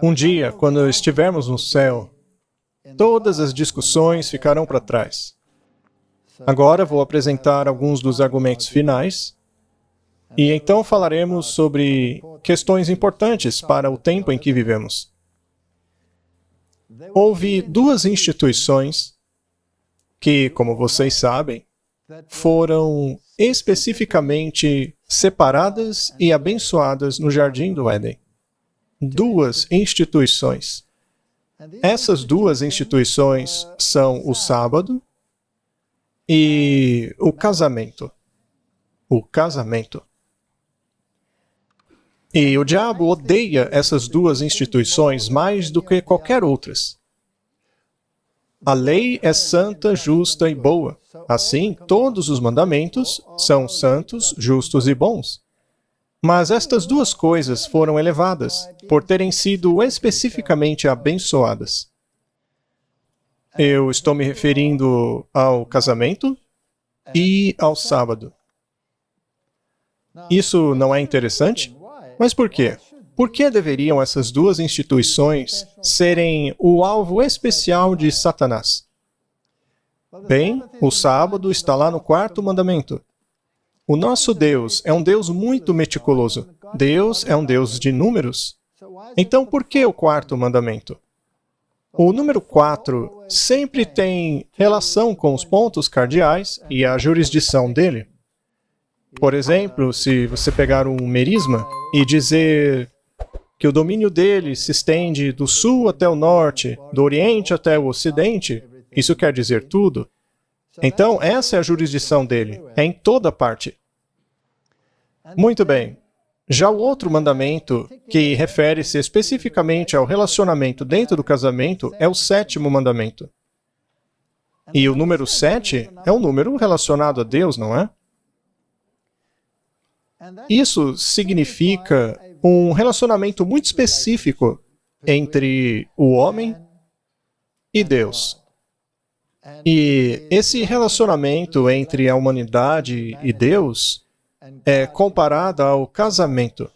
Um dia, quando estivermos no céu, todas as discussões ficarão para trás. Agora vou apresentar alguns dos argumentos finais e então falaremos sobre questões importantes para o tempo em que vivemos. Houve duas instituições que, como vocês sabem, foram especificamente separadas e abençoadas no Jardim do Éden. Duas instituições. Essas duas instituições são o sábado e o casamento. O casamento. E o diabo odeia essas duas instituições mais do que qualquer outras. A lei é santa, justa e boa. Assim, todos os mandamentos são santos, justos e bons. Mas estas duas coisas foram elevadas por terem sido especificamente abençoadas. Eu estou me referindo ao casamento e ao sábado. Isso não é interessante? Mas por quê? Por que deveriam essas duas instituições serem o alvo especial de Satanás? Bem, o sábado está lá no quarto mandamento. O nosso Deus é um Deus muito meticuloso. Deus é um Deus de números. Então, por que o quarto mandamento? O número 4 sempre tem relação com os pontos cardeais e a jurisdição dele. Por exemplo, se você pegar um merisma e dizer que o domínio dele se estende do sul até o norte, do oriente até o ocidente, isso quer dizer tudo. Então, essa é a jurisdição dele, é em toda parte. Muito bem. Já o outro mandamento, que refere-se especificamente ao relacionamento dentro do casamento, é o 7º mandamento. E o número 7 é um número relacionado a Deus, não é? Isso significa um relacionamento muito específico entre o homem e Deus. E esse relacionamento entre a humanidade e Deus é comparado ao casamento.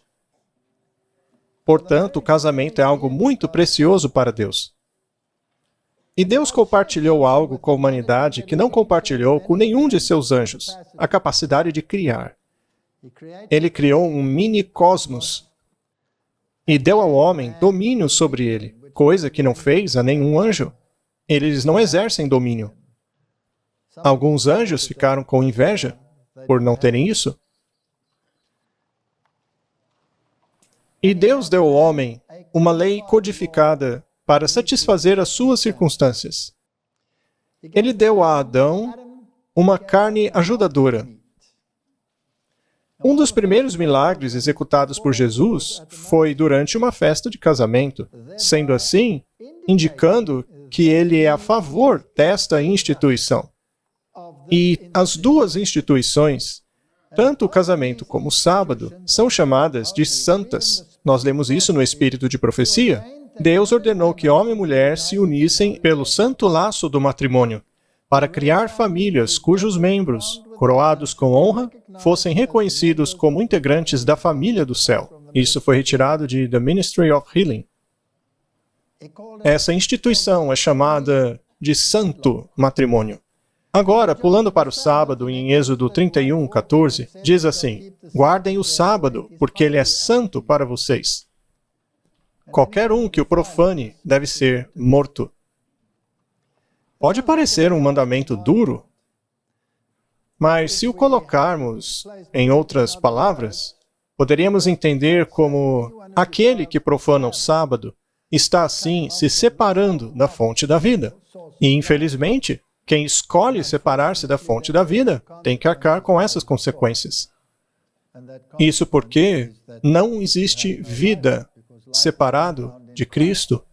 Portanto, o casamento é algo muito precioso para Deus. E Deus compartilhou algo com a humanidade que não compartilhou com nenhum de seus anjos, a capacidade de criar. Ele criou um mini-cosmos e deu ao homem domínio sobre ele, coisa que não fez a nenhum anjo. Eles não exercem domínio. Alguns anjos ficaram com inveja por não terem isso. E Deus deu ao homem uma lei codificada para satisfazer as suas circunstâncias. Ele deu a Adão uma carne ajudadora. Um dos primeiros milagres executados por Jesus foi durante uma festa de casamento, sendo assim, indicando que ele é a favor desta instituição. E as duas instituições, tanto o casamento como o sábado, são chamadas de santas. Nós lemos isso no Espírito de Profecia. Deus ordenou que homem e mulher se unissem pelo santo laço do matrimônio, para criar famílias cujos membros, coroados com honra, fossem reconhecidos como integrantes da família do céu. Isso foi retirado de The Ministry of Healing. Essa instituição é chamada de santo matrimônio. Agora, pulando para o sábado, em Êxodo 31:14, diz assim: guardem o sábado, porque ele é santo para vocês. Qualquer um que o profane deve ser morto. Pode parecer um mandamento duro, mas se o colocarmos em outras palavras, poderíamos entender como aquele que profana o sábado está assim se separando da fonte da vida. E, infelizmente, quem escolhe separar-se da fonte da vida tem que arcar com essas consequências. Isso porque não existe vida separado de Cristo.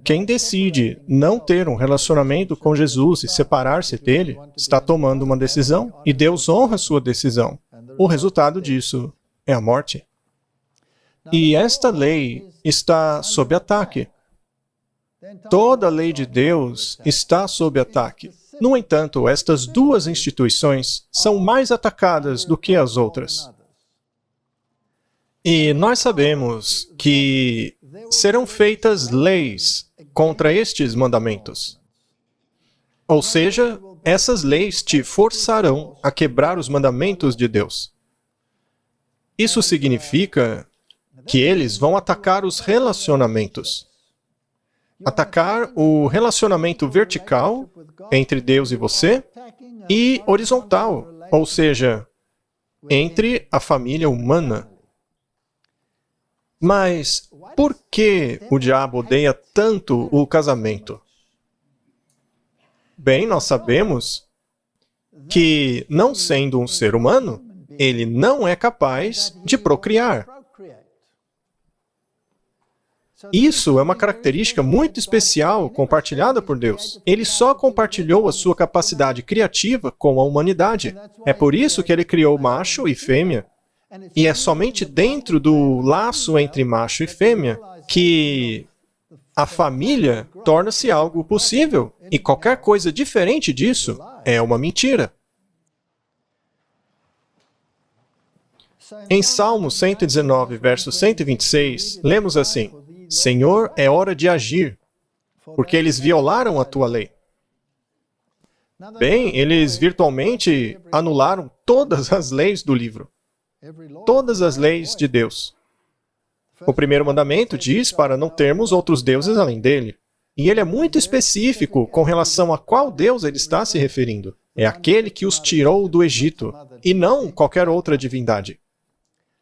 Quem decide não ter um relacionamento com Jesus e separar-se dele, está tomando uma decisão, e Deus honra sua decisão. O resultado disso é a morte. E esta lei está sob ataque. Toda a lei de Deus está sob ataque. No entanto, estas duas instituições são mais atacadas do que as outras. E nós sabemos que serão feitas leis contra estes mandamentos. Ou seja, essas leis te forçarão a quebrar os mandamentos de Deus. Isso significa que eles vão atacar os relacionamentos. Atacar o relacionamento vertical entre Deus e você e horizontal, ou seja, entre a família humana. Mas por que o diabo odeia tanto o casamento? Bem, nós sabemos que, não sendo um ser humano, ele não é capaz de procriar. Isso é uma característica muito especial compartilhada por Deus. Ele só compartilhou a sua capacidade criativa com a humanidade. É por isso que ele criou macho e fêmea. E é somente dentro do laço entre macho e fêmea que a família torna-se algo possível. E qualquer coisa diferente disso é uma mentira. Em Salmo 119, verso 126, lemos assim: Senhor, é hora de agir, porque eles violaram a tua lei. Bem, eles virtualmente anularam todas as leis do livro. Todas as leis de Deus. O primeiro mandamento diz para não termos outros deuses além dele. E ele é muito específico com relação a qual Deus ele está se referindo. É aquele que os tirou do Egito, e não qualquer outra divindade.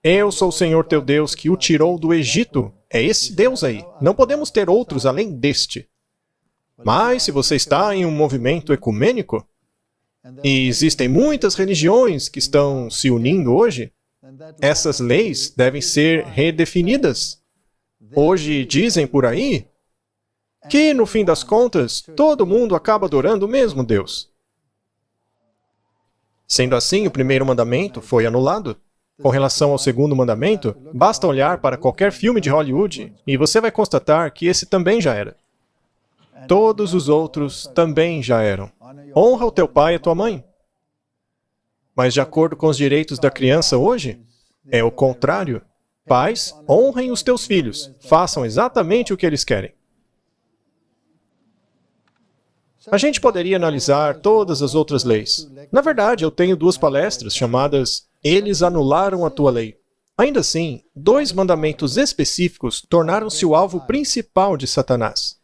Eu sou o Senhor teu Deus que o tirou do Egito. É esse Deus aí. Não podemos ter outros além deste. Mas se você está em um movimento ecumênico, e existem muitas religiões que estão se unindo hoje, essas leis devem ser redefinidas. Hoje dizem por aí que, no fim das contas, todo mundo acaba adorando o mesmo Deus. Sendo assim, o primeiro mandamento foi anulado. Com relação ao segundo mandamento, basta olhar para qualquer filme de Hollywood e você vai constatar que esse também já era. Todos os outros também já eram. Honra o teu pai e a tua mãe. Mas de acordo com os direitos da criança hoje, é o contrário. Pais, honrem os teus filhos. Façam exatamente o que eles querem. A gente poderia analisar todas as outras leis. Na verdade, eu tenho 2 palestras chamadas Eles Anularam a Tua Lei. Ainda assim, 2 mandamentos específicos tornaram-se o alvo principal de Satanás.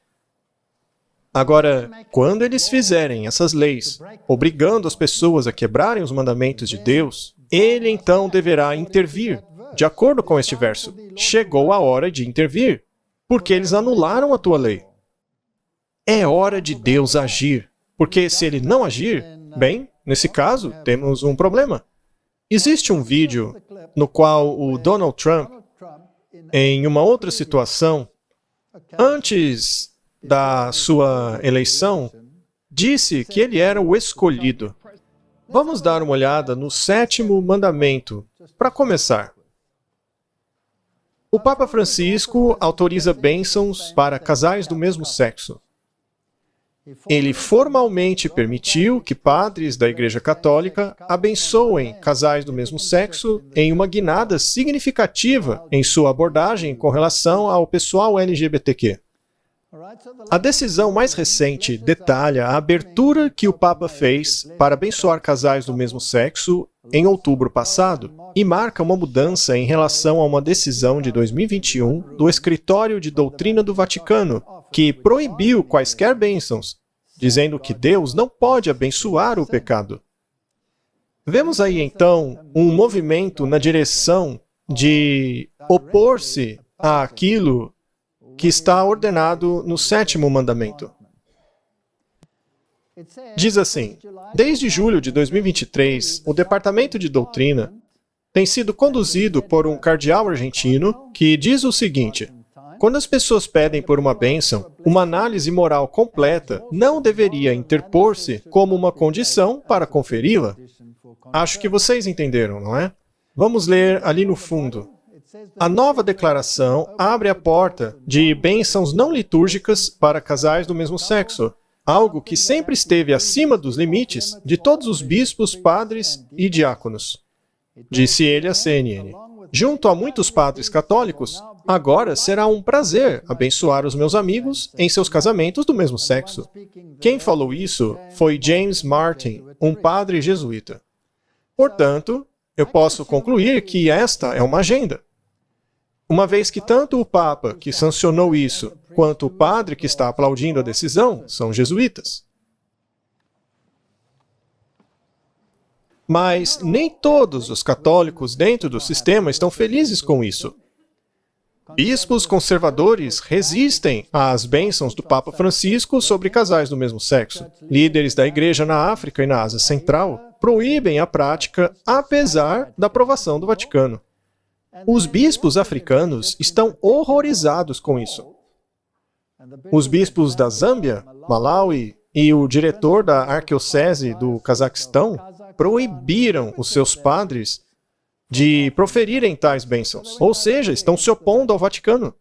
Agora, quando eles fizerem essas leis, obrigando as pessoas a quebrarem os mandamentos de Deus, ele então deverá intervir. De acordo com este verso, chegou a hora de intervir, porque eles anularam a tua lei. É hora de Deus agir, porque se ele não agir, bem, nesse caso, temos um problema. Existe um vídeo no qual o Donald Trump, em uma outra situação, antes da sua eleição, disse que ele era o escolhido. Vamos dar uma olhada no 7º mandamento, para começar. O Papa Francisco autoriza bênçãos para casais do mesmo sexo. Ele formalmente permitiu que padres da Igreja Católica abençoem casais do mesmo sexo em uma guinada significativa em sua abordagem com relação ao pessoal LGBTQ. A decisão mais recente detalha a abertura que o Papa fez para abençoar casais do mesmo sexo em outubro passado e marca uma mudança em relação a uma decisão de 2021 do Escritório de Doutrina do Vaticano, que proibiu quaisquer bênçãos, dizendo que Deus não pode abençoar o pecado. Vemos aí, então, um movimento na direção de opor-se àquilo que está ordenado no 7º mandamento. Diz assim: desde julho de 2023, o Departamento de Doutrina tem sido conduzido por um cardeal argentino que diz o seguinte: quando as pessoas pedem por uma bênção, uma análise moral completa não deveria interpor-se como uma condição para conferi-la. Acho que vocês entenderam, não é? Vamos ler ali no fundo. A nova declaração abre a porta de bênçãos não litúrgicas para casais do mesmo sexo, algo que sempre esteve acima dos limites de todos os bispos, padres e diáconos. disse ele à CNN. Junto a muitos padres católicos, agora será um prazer abençoar os meus amigos em seus casamentos do mesmo sexo. Quem falou isso foi James Martin, um padre jesuíta. Portanto, eu posso concluir que esta é uma agenda. Uma vez que tanto o Papa que sancionou isso, quanto o padre que está aplaudindo a decisão são jesuítas. Mas nem todos os católicos dentro do sistema estão felizes com isso. Bispos conservadores resistem às bênçãos do Papa Francisco sobre casais do mesmo sexo. Líderes da Igreja na África e na Ásia Central proíbem a prática, apesar da aprovação do Vaticano. Os bispos africanos estão horrorizados com isso. Os bispos da Zâmbia, Malawi e o diretor da Arquidiocese do Cazaquistão proibiram os seus padres de proferirem tais bênçãos, ou seja, estão se opondo ao Vaticano.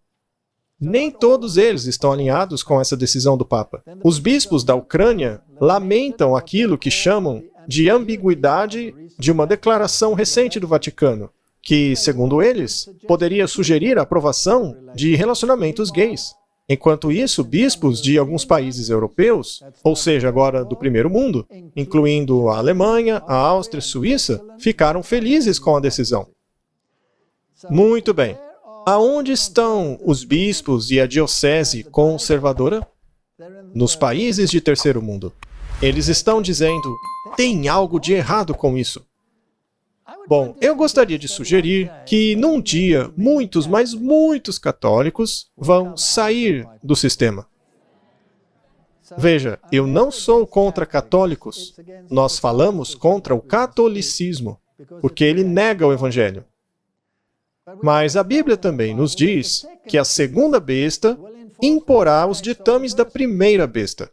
Nem todos eles estão alinhados com essa decisão do Papa. Os bispos da Ucrânia lamentam aquilo que chamam de ambiguidade de uma declaração recente do Vaticano, que, segundo eles, poderia sugerir a aprovação de relacionamentos gays. Enquanto isso, bispos de alguns países europeus, ou seja, agora do primeiro mundo, incluindo a Alemanha, a Áustria e a Suíça, ficaram felizes com a decisão. Muito bem. Aonde estão os bispos e a diocese conservadora? Nos países de terceiro mundo. Eles estão dizendo, tem algo de errado com isso. Bom, eu gostaria de sugerir que num dia muitos, mas muitos católicos vão sair do sistema. Veja, eu não sou contra católicos. Nós falamos contra o catolicismo, porque ele nega o Evangelho. Mas a Bíblia também nos diz que a segunda besta imporá os ditames da primeira besta.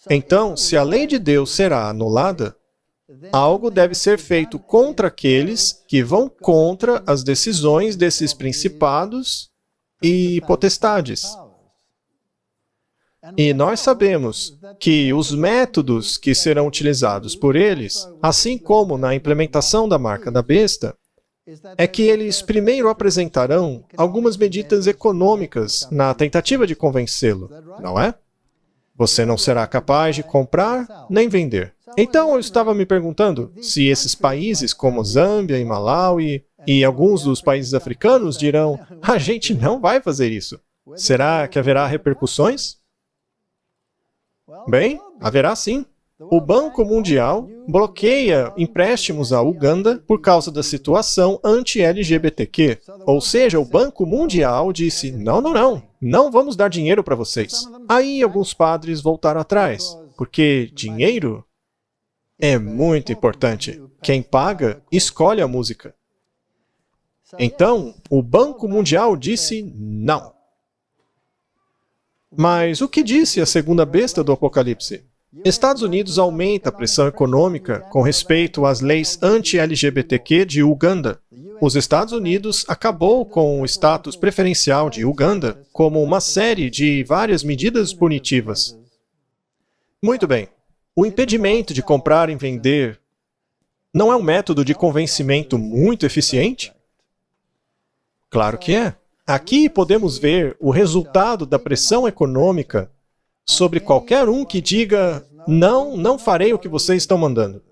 Então, se a lei de Deus será anulada, algo deve ser feito contra aqueles que vão contra as decisões desses principados e potestades. E nós sabemos que os métodos que serão utilizados por eles, assim como na implementação da marca da besta, é que eles primeiro apresentarão algumas medidas econômicas na tentativa de convencê-lo, não é? Você não será capaz de comprar nem vender. Então, eu estava me perguntando se esses países como Zâmbia e Malawi e alguns dos países africanos dirão, a gente não vai fazer isso. Será que haverá repercussões? Bem, haverá sim. O Banco Mundial bloqueia empréstimos à Uganda por causa da situação anti-LGBTQ. Ou seja, o Banco Mundial disse, não vamos dar dinheiro para vocês. Aí alguns padres voltaram atrás, porque dinheiro é muito importante. Quem paga, escolhe a música. Então, o Banco Mundial disse não. Mas o que disse a segunda besta do Apocalipse? Estados Unidos aumenta a pressão econômica com respeito às leis anti-LGBTQ de Uganda. Os Estados Unidos acabou com o status preferencial de Uganda como uma série de várias medidas punitivas. Muito bem. O impedimento de comprar e vender não é um método de convencimento muito eficiente? Claro que é. Aqui podemos ver o resultado da pressão econômica sobre qualquer um que diga, não farei o que vocês estão mandando.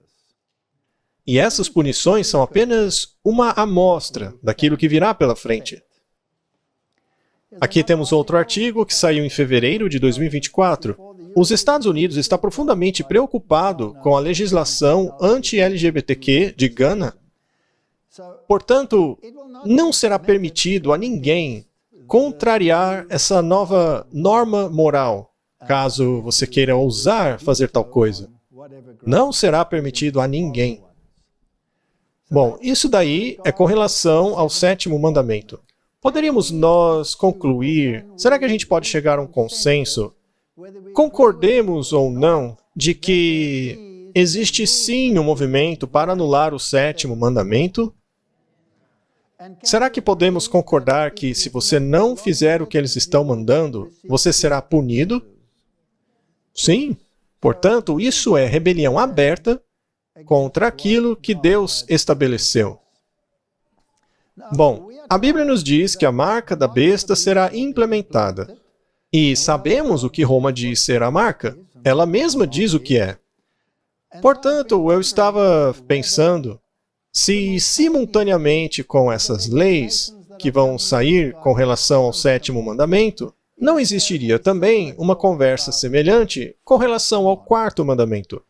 E essas punições são apenas uma amostra daquilo que virá pela frente. Aqui temos outro artigo que saiu em fevereiro de 2024. Os Estados Unidos está profundamente preocupado com a legislação anti-LGBTQ de Gana. Portanto, não será permitido a ninguém contrariar essa nova norma moral, caso você queira ousar fazer tal coisa. Não será permitido a ninguém. Bom, isso daí é com relação ao sétimo mandamento. Poderíamos nós concluir, será que a gente pode chegar a um consenso? Concordemos ou não de que existe sim um movimento para anular o sétimo mandamento? Será que podemos concordar que se você não fizer o que eles estão mandando, você será punido? Sim. Portanto, isso é rebelião aberta contra aquilo que Deus estabeleceu. Bom, a Bíblia nos diz que a marca da besta será implementada. E sabemos o que Roma diz ser a marca. Ela mesma diz o que é. Portanto, eu estava pensando, se simultaneamente com essas leis que vão sair com relação ao sétimo mandamento, não existiria também uma conversa semelhante com relação ao quarto mandamento.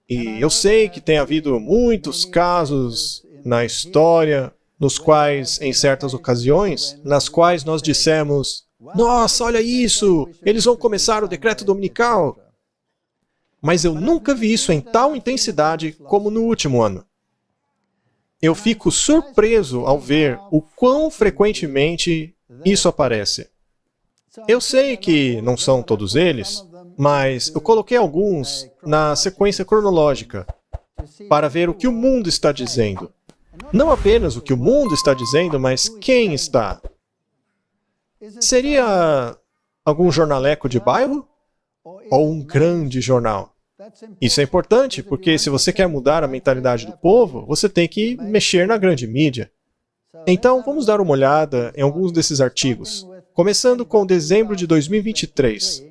E eu sei que tem havido muitos casos na história nos quais, em certas ocasiões, nas quais nós dissemos: nossa, olha isso! Eles vão começar o decreto dominical! Mas eu nunca vi isso em tal intensidade como no último ano. Eu fico surpreso ao ver o quão frequentemente isso aparece. Eu sei que não são todos eles, mas eu coloquei alguns na sequência cronológica para ver o que o mundo está dizendo. Não apenas o que o mundo está dizendo, mas quem está. Seria algum jornaleco de bairro? Ou um grande jornal? Isso é importante, porque se você quer mudar a mentalidade do povo, você tem que mexer na grande mídia. Então, vamos dar uma olhada em alguns desses artigos, começando com dezembro de 2023,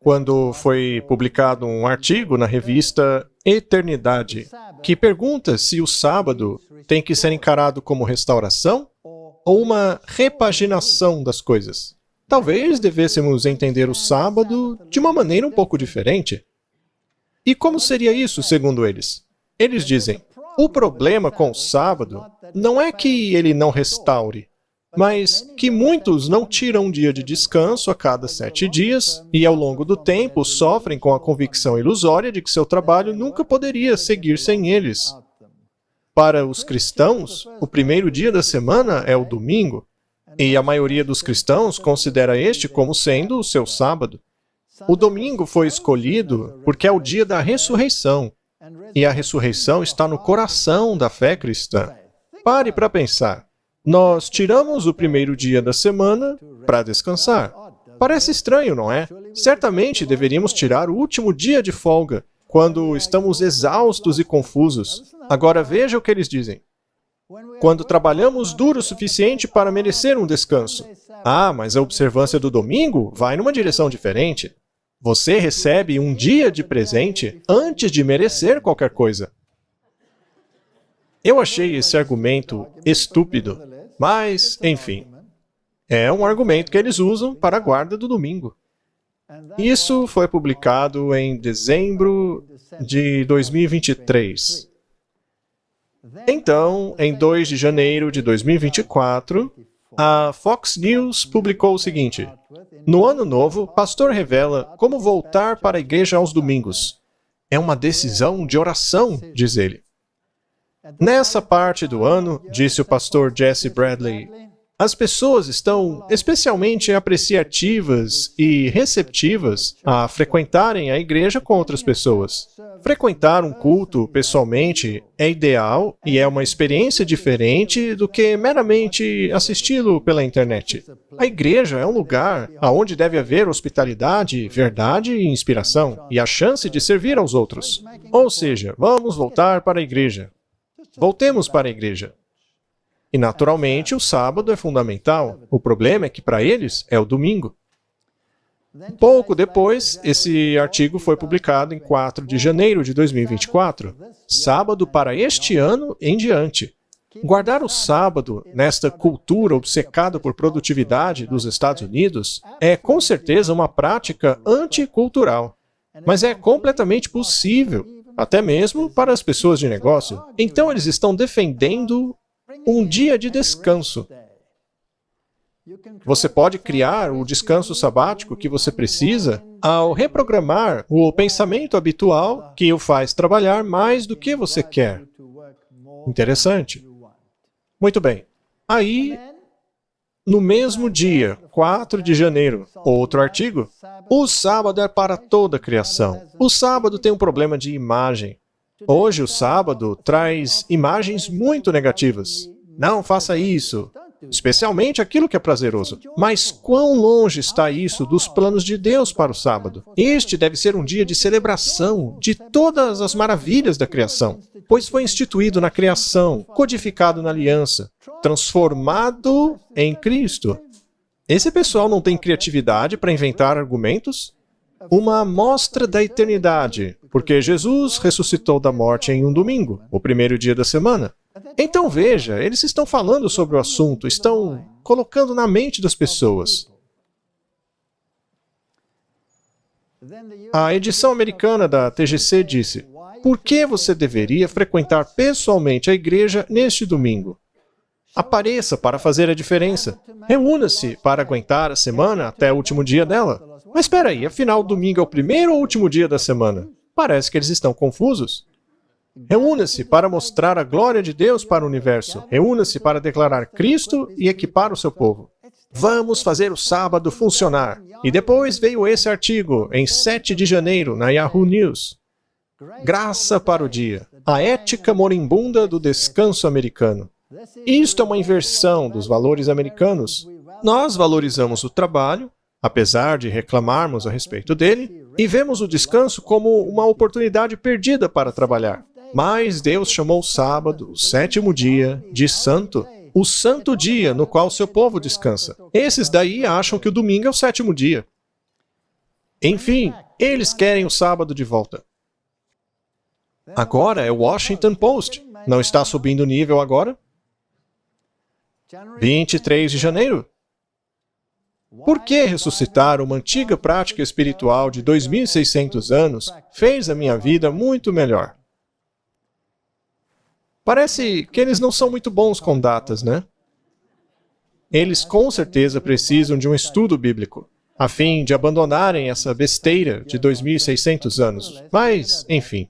quando foi publicado um artigo na revista Eternidade, que pergunta se o sábado tem que ser encarado como restauração ou uma repaginação das coisas. Talvez devêssemos entender o sábado de uma maneira um pouco diferente. E como seria isso, segundo eles? Eles dizem, o problema com o sábado não é que ele não restaure, mas que muitos não tiram um dia de descanso a cada 7 dias e, ao longo do tempo, sofrem com a convicção ilusória de que seu trabalho nunca poderia seguir sem eles. Para os cristãos, o primeiro dia da semana é o domingo, e a maioria dos cristãos considera este como sendo o seu sábado. O domingo foi escolhido porque é o dia da ressurreição, e a ressurreição está no coração da fé cristã. Pare para pensar. Nós tiramos o primeiro dia da semana para descansar. Parece estranho, não é? Certamente deveríamos tirar o último dia de folga, quando estamos exaustos e confusos. Agora veja o que eles dizem. Quando trabalhamos duro o suficiente para merecer um descanso. Ah, mas a observância do domingo vai numa direção diferente. Você recebe um dia de presente antes de merecer qualquer coisa. Eu achei esse argumento estúpido, mas, enfim, é um argumento que eles usam para a guarda do domingo. Isso foi publicado em dezembro de 2023. Então, em 2 de janeiro de 2024, a Fox News publicou o seguinte: no ano novo, pastor revela como voltar para a igreja aos domingos. É uma decisão de oração, diz ele. Nessa parte do ano, disse o pastor Jesse Bradley, as pessoas estão especialmente apreciativas e receptivas a frequentarem a igreja com outras pessoas. Frequentar um culto pessoalmente é ideal e é uma experiência diferente do que meramente assisti-lo pela internet. A igreja é um lugar onde deve haver hospitalidade, verdade e inspiração, e a chance de servir aos outros. Ou seja, vamos voltar para a igreja. Voltemos para a igreja. E, naturalmente, o sábado é fundamental. O problema é que, para eles, é o domingo. Pouco depois, esse artigo foi publicado em 4 de janeiro de 2024. Sábado para este ano em diante. Guardar o sábado nesta cultura obcecada por produtividade dos Estados Unidos é, com certeza, uma prática anticultural. Mas é completamente possível, até mesmo para as pessoas de negócio. Então, eles estão defendendo um dia de descanso. Você pode criar o descanso sabático que você precisa ao reprogramar o pensamento habitual que o faz trabalhar mais do que você quer. Interessante. Muito bem. Aí, no mesmo dia, 4 de janeiro, outro artigo. O sábado é para toda a criação. O sábado tem um problema de imagem. Hoje o sábado traz imagens muito negativas. Não faça isso. especialmente aquilo que é prazeroso. Mas quão longe está isso dos planos de Deus para o sábado? Este deve ser um dia de celebração de todas as maravilhas da criação, pois foi instituído na criação, codificado na aliança, transformado em Cristo. Esse pessoal não tem criatividade para inventar argumentos? Uma amostra da eternidade, porque Jesus ressuscitou da morte em um domingo, o primeiro dia da semana. Então veja, eles estão falando sobre o assunto, estão colocando na mente das pessoas. A edição americana da TGC disse: por que você deveria frequentar pessoalmente a igreja neste domingo? Apareça para fazer a diferença. Reúna-se para aguentar a semana até o último dia dela. Mas espera aí, afinal, domingo é o primeiro ou último dia da semana? Parece que eles estão confusos. Reúna-se para mostrar a glória de Deus para o universo. Reúna-se para declarar Cristo e equipar o seu povo. Vamos fazer o sábado funcionar. E depois veio esse artigo, em 7 de janeiro, na Yahoo News. Graça para o dia. A ética moribunda do descanso americano. Isto é uma inversão dos valores americanos. Nós valorizamos o trabalho, apesar de reclamarmos a respeito dele, e vemos o descanso como uma oportunidade perdida para trabalhar. Mas Deus chamou o sábado, o 7º dia, de santo, o santo dia no qual seu povo descansa. Esses daí acham que o domingo é o 7º dia. Enfim, eles querem o sábado de volta. Agora é o Washington Post. Não está subindo o nível agora? 23 de janeiro. Por que ressuscitar uma antiga prática espiritual de 2.600 anos fez a minha vida muito melhor? Parece que eles não são muito bons com datas, né? Eles com certeza precisam de um estudo bíblico, a fim de abandonarem essa besteira de 2.600 anos. Mas, enfim.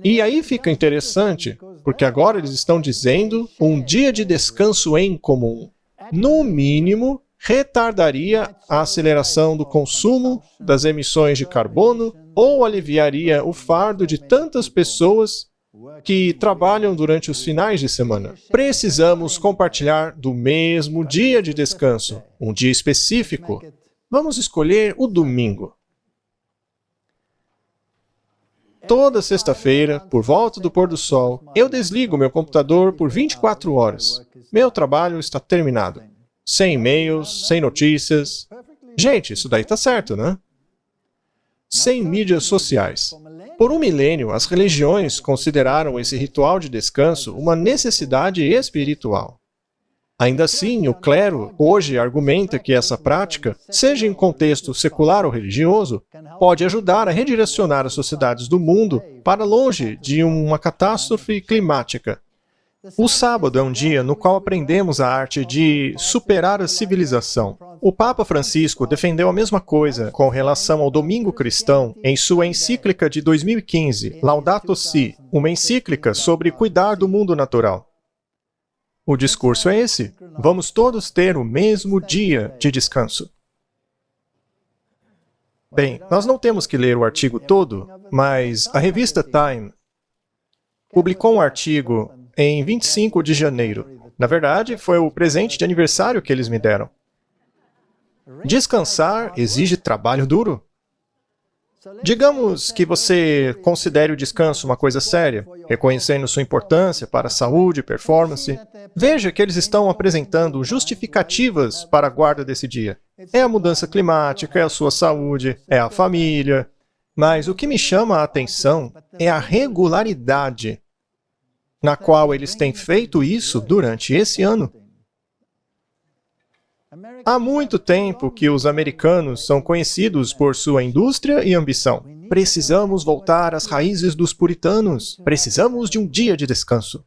E aí fica interessante, porque agora eles estão dizendo um dia de descanso em comum. No mínimo, retardaria a aceleração do consumo das emissões de carbono ou aliviaria o fardo de tantas pessoas que trabalham durante os finais de semana. Precisamos compartilhar do mesmo dia de descanso, um dia específico. Vamos escolher o domingo. Toda sexta-feira, por volta do pôr do sol, eu desligo meu computador por 24 horas. Meu trabalho está terminado. Sem e-mails, sem notícias. Gente, isso daí tá certo, né? Sem mídias sociais. Por um milênio, as religiões consideraram esse ritual de descanso uma necessidade espiritual. Ainda assim, o clero hoje argumenta que essa prática, seja em contexto secular ou religioso, pode ajudar a redirecionar as sociedades do mundo para longe de uma catástrofe climática. O sábado é um dia no qual aprendemos a arte de superar a civilização. O Papa Francisco defendeu a mesma coisa com relação ao domingo cristão em sua encíclica de 2015, Laudato Si, uma encíclica sobre cuidar do mundo natural. O discurso é esse: vamos todos ter o mesmo dia de descanso. Bem, nós não temos que ler o artigo todo, mas a revista Time publicou um artigo em 25 de janeiro. Na verdade, foi o presente de aniversário que eles me deram. Descansar exige trabalho duro? Digamos que você considere o descanso uma coisa séria, reconhecendo sua importância para a saúde e performance. Veja que eles estão apresentando justificativas para a guarda desse dia. É a mudança climática, é a sua saúde, é a família. Mas o que me chama a atenção é a regularidade na qual eles têm feito isso durante esse ano. Há muito tempo que os americanos são conhecidos por sua indústria e ambição. Precisamos voltar às raízes dos puritanos. Precisamos de um dia de descanso.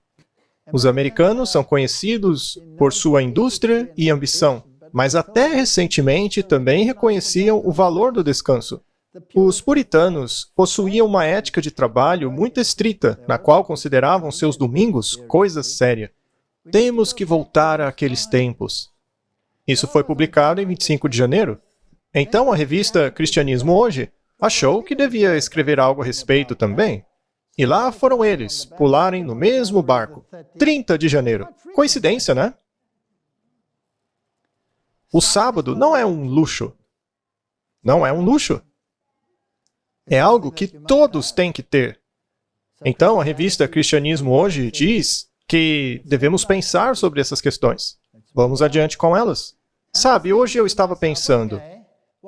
Os americanos são conhecidos por sua indústria e ambição, mas até recentemente também reconheciam o valor do descanso. Os puritanos possuíam uma ética de trabalho muito estrita, na qual consideravam seus domingos coisa séria. Temos que voltar àqueles tempos. Isso foi publicado em 25 de janeiro. Então a revista Cristianismo Hoje achou que devia escrever algo a respeito também. E lá foram eles, pularem no mesmo barco. 30 de janeiro. Coincidência, né? O sábado não é um luxo. Não é um luxo. É algo que todos têm que ter. Então, a revista Cristianismo Hoje diz que devemos pensar sobre essas questões. Vamos adiante com elas. Sabe, hoje eu estava pensando,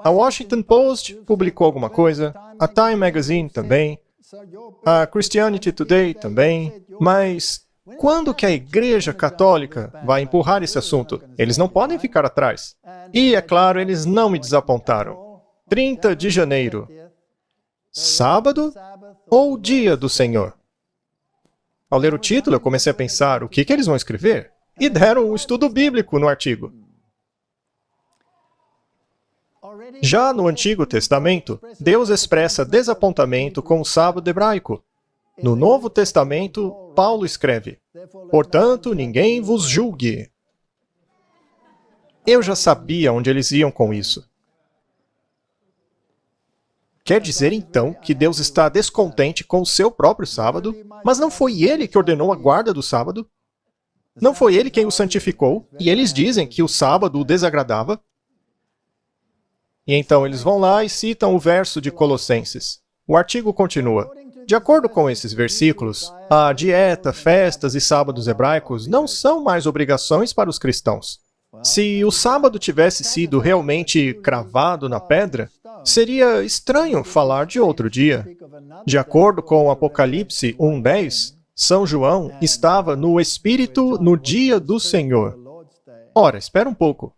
a Washington Post publicou alguma coisa, a Time Magazine também, a Christianity Today também, mas quando que a Igreja Católica vai empurrar esse assunto? Eles não podem ficar atrás. E, é claro, eles não me desapontaram. 30 de janeiro. Sábado ou Dia do Senhor? Ao ler o título, eu comecei a pensar, o que eles vão escrever? E deram um estudo bíblico no artigo. Já no Antigo Testamento, Deus expressa desapontamento com o sábado hebraico. No Novo Testamento, Paulo escreve, portanto, ninguém vos julgue. Eu já sabia onde eles iam com isso. Quer dizer, então, que Deus está descontente com o seu próprio sábado, mas não foi Ele que ordenou a guarda do sábado? Não foi Ele quem o santificou, e eles dizem que o sábado o desagradava? E então eles vão lá e citam o verso de Colossenses. O artigo continua. De acordo com esses versículos, a dieta, festas e sábados hebraicos não são mais obrigações para os cristãos. Se o sábado tivesse sido realmente cravado na pedra, seria estranho falar de outro dia. De acordo com Apocalipse 1:10, São João estava no Espírito no dia do Senhor. Ora, espera um pouco.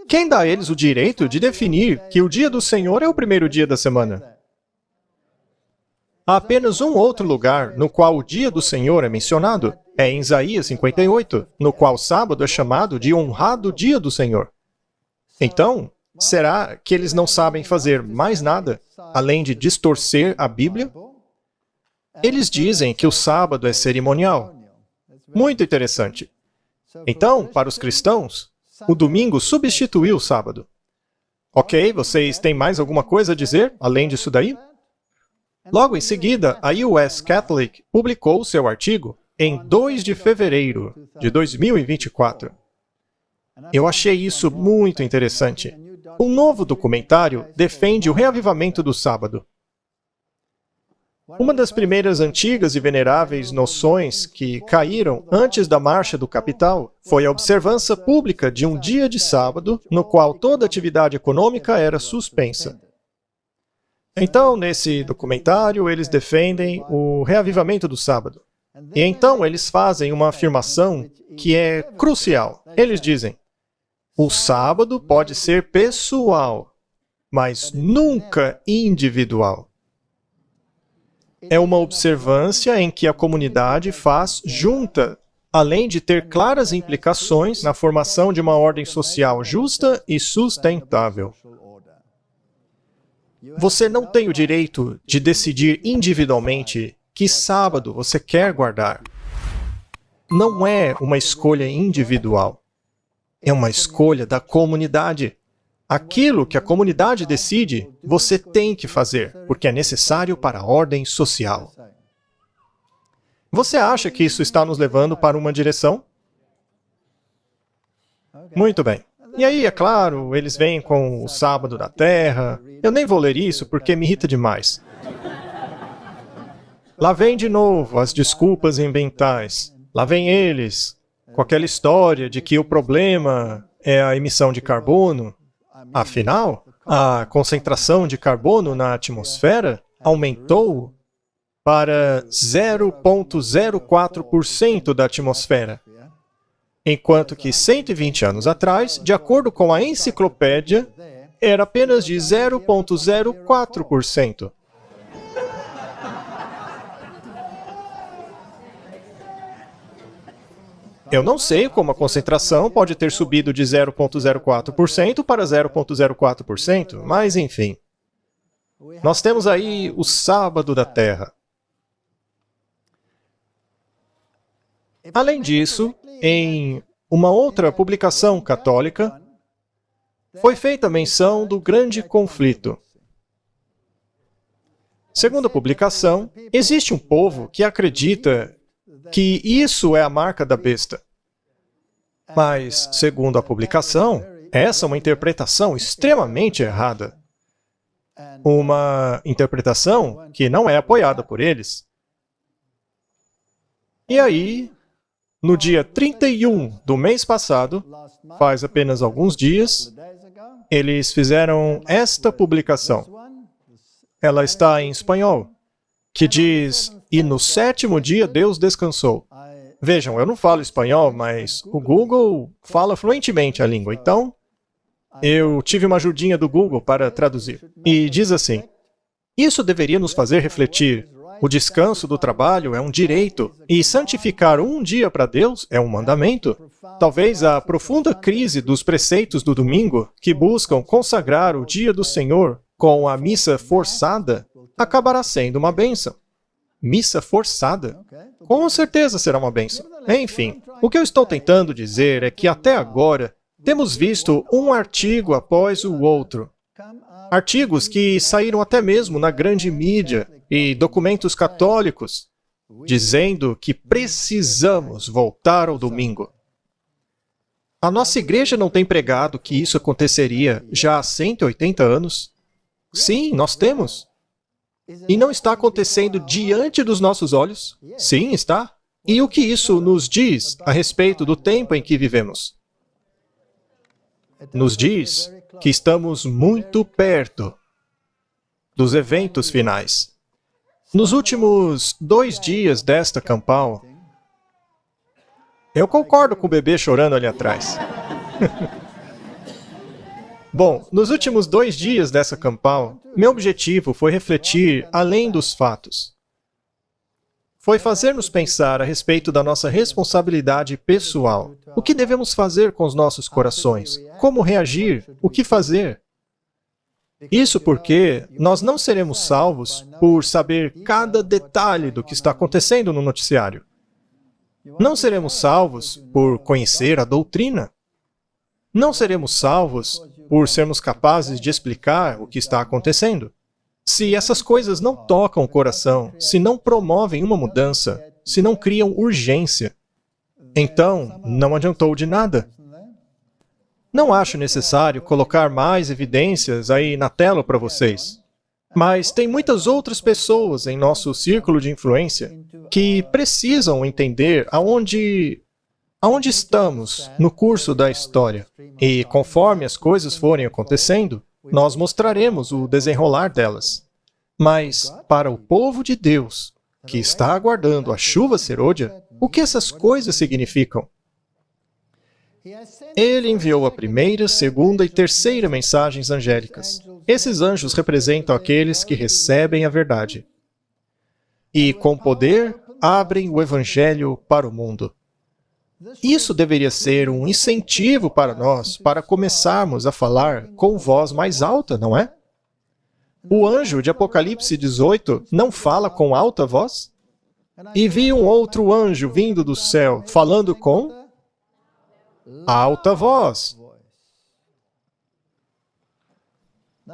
Quem dá a eles o direito de definir que o dia do Senhor é o primeiro dia da semana? Há apenas um outro lugar no qual o dia do Senhor é mencionado. É em Isaías 58, no qual o sábado é chamado de honrado dia do Senhor. Então, será que eles não sabem fazer mais nada, além de distorcer a Bíblia? Eles dizem que o sábado é cerimonial. Muito interessante. Então, para os cristãos, o domingo substituiu o sábado. Ok, vocês têm mais alguma coisa a dizer, além disso daí? Logo em seguida, a US Catholic publicou seu artigo em 2 de fevereiro de 2024. Eu achei isso muito interessante. Um novo documentário defende o reavivamento do sábado. Uma das primeiras antigas e veneráveis noções que caíram antes da Marcha do Capital foi a observância pública de um dia de sábado no qual toda atividade econômica era suspensa. Então, nesse documentário, eles defendem o reavivamento do sábado. E então eles fazem uma afirmação que é crucial. Eles dizem, o sábado pode ser pessoal, mas nunca individual. É uma observância em que a comunidade faz junta, além de ter claras implicações na formação de uma ordem social justa e sustentável. Você não tem o direito de decidir individualmente que sábado você quer guardar. Não é uma escolha individual. É uma escolha da comunidade. Aquilo que a comunidade decide, você tem que fazer, porque é necessário para a ordem social. Você acha que isso está nos levando para uma direção? Muito bem. E aí, é claro, eles vêm com o sábado da terra. Eu nem vou ler isso porque me irrita demais. Lá vem de novo as desculpas ambientais. Lá vem eles, com aquela história de que o problema é a emissão de carbono. Afinal, a concentração de carbono na atmosfera aumentou para 0,04% da atmosfera, enquanto que 120 anos atrás, de acordo com a enciclopédia, era apenas de 0,04%. Eu não sei como a concentração pode ter subido de 0,04% para 0,04%, mas enfim. Nós temos aí o sábado da Terra. Além disso, em uma outra publicação católica, foi feita menção do grande conflito. Segundo a publicação, existe um povo que acredita que isso é a marca da besta. Mas, segundo a publicação, Essa é uma interpretação extremamente errada. Uma interpretação que não é apoiada por eles. E aí, no dia 31 do mês passado, faz apenas alguns dias, eles fizeram esta publicação. Ela está em espanhol, que diz: "E no sétimo dia Deus descansou." Vejam, eu não falo espanhol, mas o Google fala fluentemente a língua, então eu tive uma ajudinha do Google para traduzir. E diz assim: "Isso deveria nos fazer refletir. O descanso do trabalho é um direito, e santificar um dia para Deus é um mandamento." Talvez a profunda crise dos preceitos do domingo, que buscam consagrar o dia do Senhor com a missa forçada, acabará sendo uma bênção. Missa forçada? Com certeza será uma bênção. Enfim, o que eu estou tentando dizer é que até agora temos visto um artigo após o outro. Artigos que saíram até mesmo na grande mídia e documentos católicos, dizendo que precisamos voltar ao domingo. A nossa igreja não tem pregado que isso aconteceria já há 180 anos? Sim, nós temos. E não está acontecendo diante dos nossos olhos? Sim, está. E o que isso nos diz a respeito do tempo em que vivemos? Nos diz que estamos muito perto dos eventos finais. Nos últimos 2 dias desta campal, eu concordo com o bebê chorando ali atrás. Bom, nos últimos 2 dias dessa campal, meu objetivo foi refletir além dos fatos. Foi fazer-nos pensar a respeito da nossa responsabilidade pessoal. O que devemos fazer com os nossos corações? Como reagir? O que fazer? Isso porque nós não seremos salvos por saber cada detalhe do que está acontecendo no noticiário. Não seremos salvos por conhecer a doutrina. Não seremos salvos por sermos capazes de explicar o que está acontecendo. Se essas coisas não tocam o coração, se não promovem uma mudança, se não criam urgência, então não adiantou de nada. Não acho necessário colocar mais evidências aí na tela para vocês. Mas tem muitas outras pessoas em nosso círculo de influência que precisam entender aonde estamos no curso da história. E conforme as coisas forem acontecendo, nós mostraremos o desenrolar delas. Mas, para o povo de Deus, que está aguardando a chuva serôdia, o que essas coisas significam? Ele enviou a primeira, segunda e terceira mensagens angélicas. Esses anjos representam aqueles que recebem a verdade. E, com poder, abrem o Evangelho para o mundo. Isso deveria ser um incentivo para nós, para começarmos a falar com voz mais alta, não é? O anjo de Apocalipse 18 não fala com alta voz? E vi um outro anjo vindo do céu, falando com alta voz.